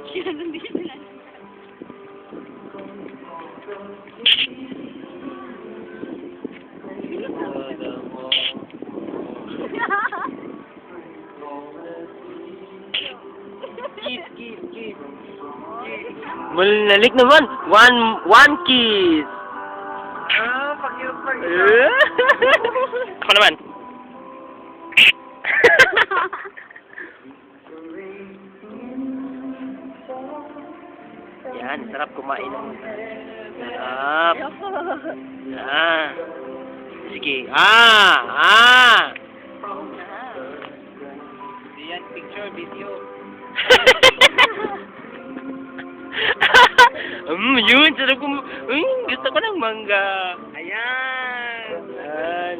Yan, hindi sila. Kiss. Malalik naman. One kiss. Pag-irap. Ako naman. Yan, sarap kumain. Sarap. Yan. Sige. Yan, picture, video. Yun, sarap gusto ko ng mangga. Ayan. Yan.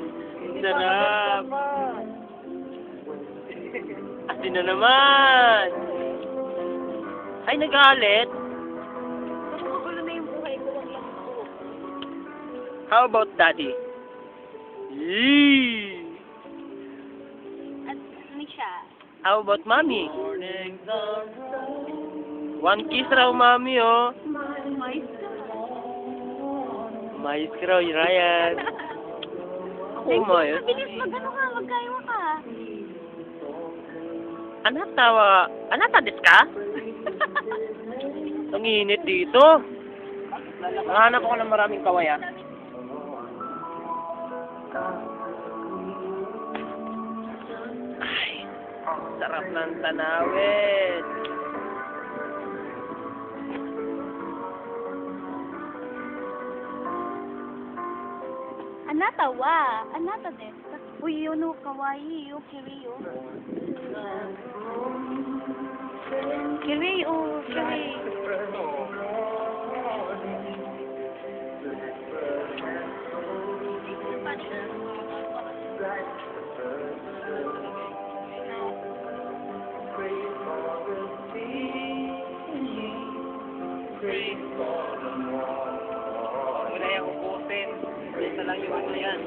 Sarap. Asin na naman. Ay, nagalit. Magulo na yung buhay ko. Wag lang ako. How about daddy? Yee! At ano siya? How about mommy? One kiss raw, mommy, oh. Mais. Mais ka raw, Ryan. Oh, mais. Mabilis mag-ano ka, magkaiwa ka. Anata desu ka? Ang init dito. Nahanap ako ng maraming kawaya. Ay, sarap ng tanawin. Anata desu ka? Uy, yun o, kawaii o, kiri o. Kiri o, kiri. Wala yung upusin. Ito lang yung ano yan.